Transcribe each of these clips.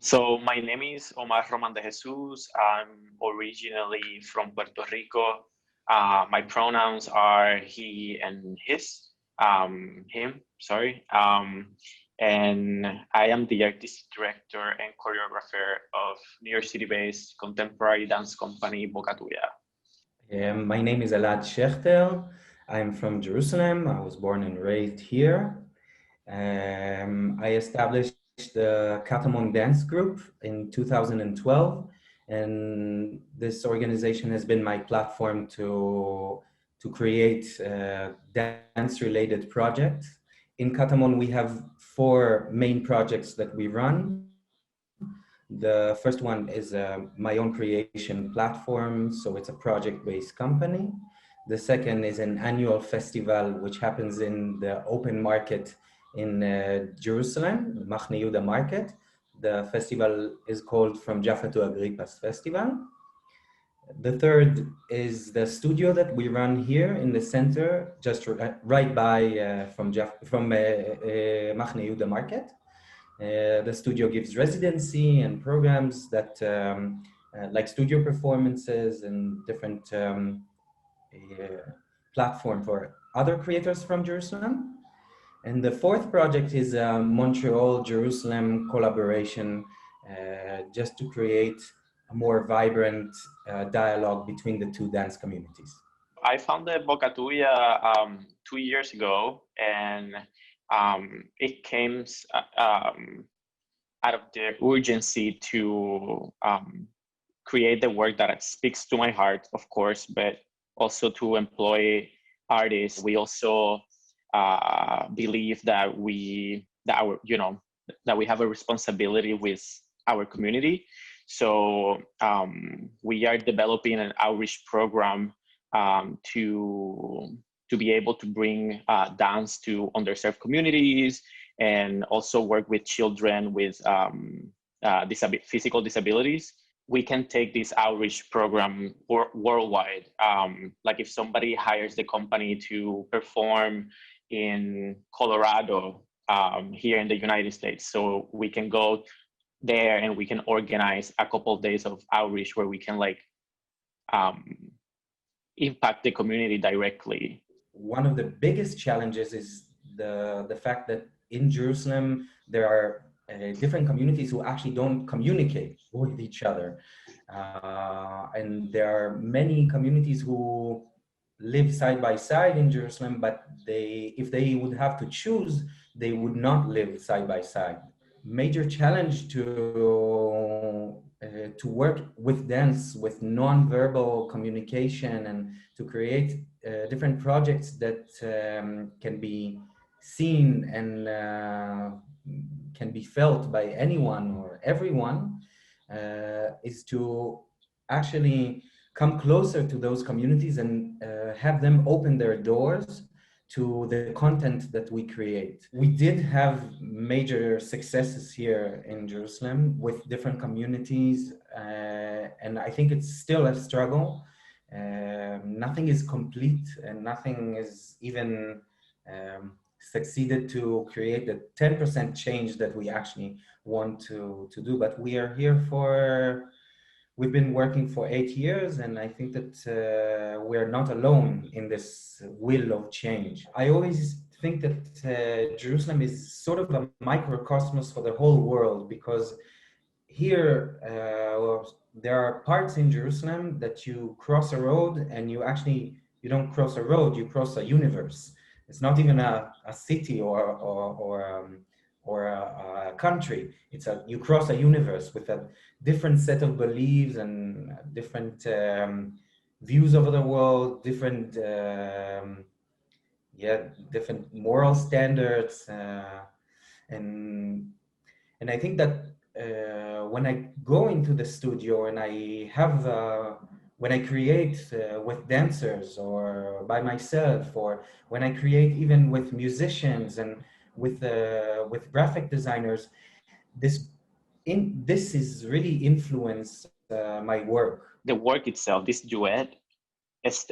So my name is Omar Roman de Jesus. I'm originally from Puerto Rico. My pronouns are he and his, him, sorry. And I am the artistic director and choreographer of New York City-based contemporary dance company Bocatuya. My name is Elad Schechter. I'm from Jerusalem. I was born and raised here. I established the Katamon Dance Group in 2012, and this organization has been my platform to create dance-related projects. In Katamon, we have four main projects that we run. The first one is my own creation platform, so it's a project-based company. The second is an annual festival which happens in the open market in Jerusalem, Machne Yehuda Market. The festival is called From Jaffa to Agrippa's Festival. The third is the studio that we run here in the center, just right by from Machne Yehuda Market. The studio gives residency and programs that like studio performances and different platform for other creators from Jerusalem. And the fourth project is a Montreal-Jerusalem collaboration just to create a more vibrant dialogue between the two dance communities. I founded Bocatuya 2 years ago, and it came out of the urgency to create the work that speaks to my heart, of course, but also to employ artists. We also believe that we have a responsibility with our community. So we are developing an outreach program to be able to bring dance to underserved communities, and also work with children with physical disabilities. We can take this outreach program worldwide. Like if somebody hires the company to perform in Colorado, here in the United States, so we can go there and we can organize a couple of days of outreach where we can um, impact the community directly. One of the biggest challenges is the fact that in Jerusalem there are different communities who actually don't communicate with each other, and there are many communities who live side by side in Jerusalem, but if they would have to choose, they would not live side by side. Major challenge to work with dance, with non-verbal communication, and to create different projects that can be seen and can be felt by anyone or everyone, is to actually come closer to those communities and have them open their doors to the content that we create. We did have major successes here in Jerusalem with different communities, and I think it's still a struggle. Nothing is complete, and nothing is even succeeded to create the 10% change that we actually want to do. But we are here we've been working for 8 years, and I think that we're not alone in this will of change. I always think that Jerusalem is sort of a microcosmos for the whole world, because here there are parts in Jerusalem that you cross a road and you don't cross a road, you cross a universe. It's not even a city or a country. You cross a universe with a different set of beliefs and different views of the world, different moral standards, and I think that when I go into the studio and when I create with dancers or by myself, or when I create even with musicians and with graphic designers, this is really influenced my work. The work itself, this duet, it's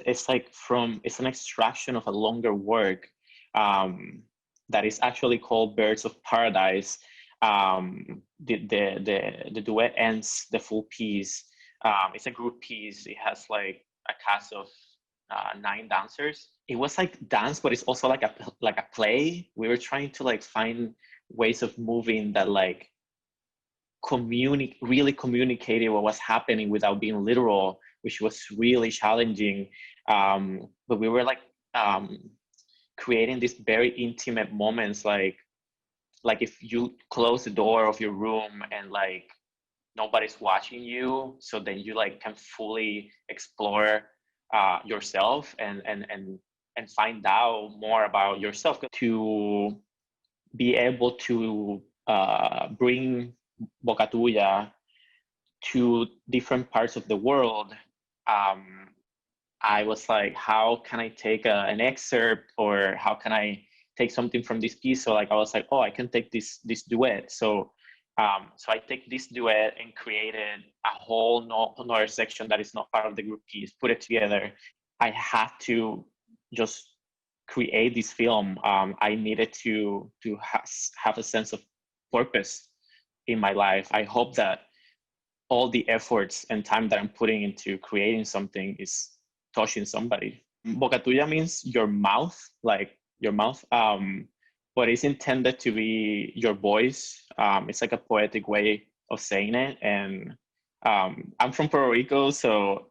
an extraction of a longer work that is actually called Birds of Paradise. the duet ends the full piece. It's a group piece. It has like a cast of 9 dancers. It was like dance, but it's also like a play. We were trying to like find ways of moving that like really communicated what was happening without being literal, which was really challenging. But we were like creating these very intimate moments, like if you close the door of your room and like nobody's watching you, so then you like can fully explore yourself and find out more about yourself. To be able to bring Bocatuya to different parts of the world, I was like, how can I take an excerpt, or how can I take something from this piece? So like I was like, oh, I can take this duet. So I take this duet and created a whole another section that is not part of the group piece, put it together. I had to just create this film. I needed to have a sense of purpose in my life. I hope that all the efforts and time that I'm putting into creating something is touching somebody. Bocatuya means your mouth, like your mouth, but it's intended to be your voice. It's like a poetic way of saying it. And I'm from Puerto Rico, so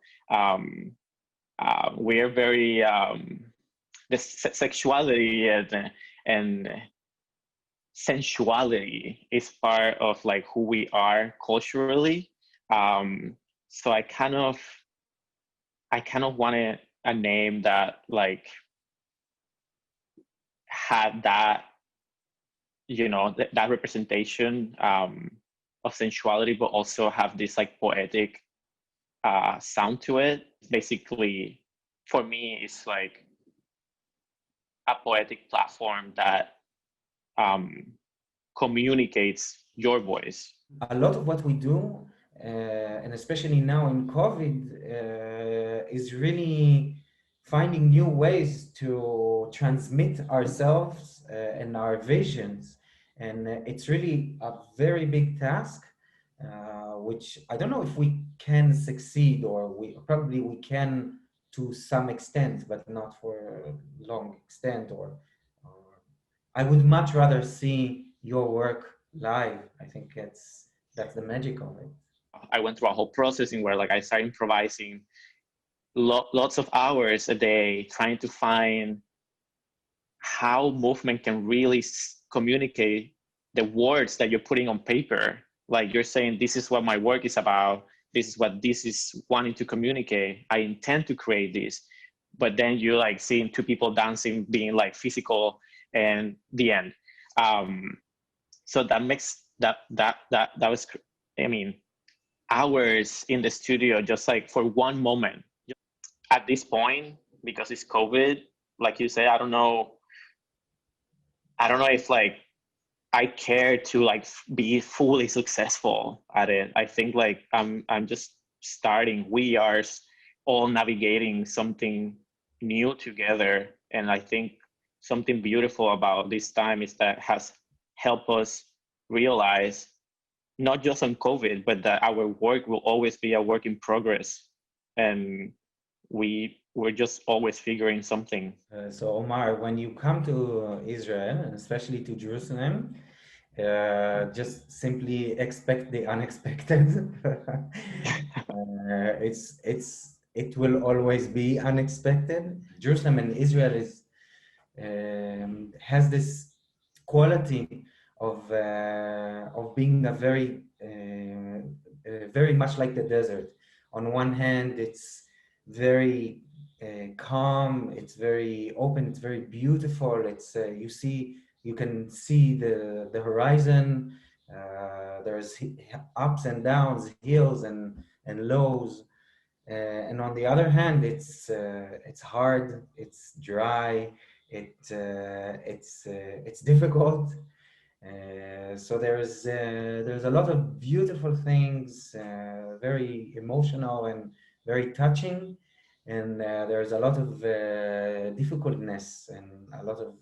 we're very, the sexuality and sensuality is part of like who we are culturally. So I kind of wanted a name that like had that, that representation of sensuality, but also have this like poetic sound to it. Basically, for me, it's like a poetic platform that communicates your voice. A lot of what we do, and especially now in COVID, is really finding new ways to transmit ourselves and our visions. And it's really a very big task, which I don't know if we can succeed, or we can to some extent, but not for a long extent. Or I would much rather see your work live. I think that's the magic of it. I went through a whole processing where like I started improvising lots of hours a day, trying to find how movement can really communicate the words that you're putting on paper. Like you're saying, this is what my work is about. This is what this is wanting to communicate. I intend to create this. But then you like seeing 2 people dancing, being like physical, and the end. So that makes that was, I mean, hours in the studio just like for one moment. At this point, because it's COVID, like you say, I don't know if like I care to like be fully successful at it. I think like I'm just starting. We are all navigating something new together, and I think something beautiful about this time is that has helped us realize not just on COVID, but that our work will always be a work in progress, and we're just always figuring something. So Omar, when you come to Israel, and especially to Jerusalem, just simply expect the unexpected. It will always be unexpected. Jerusalem and Israel has this quality of being a very much like the desert. On one hand, it's very calm, it's very open, it's very beautiful. It's you can see the horizon. There's ups and downs, hills and lows. And on the other hand, it's hard, it's dry, it's difficult. So there's a lot of beautiful things, very emotional and very touching, and there's a lot of difficultness and a lot of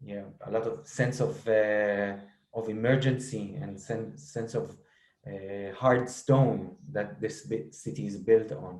Yeah, a lot of sense of emergency and sense of hard stone that this city is built on.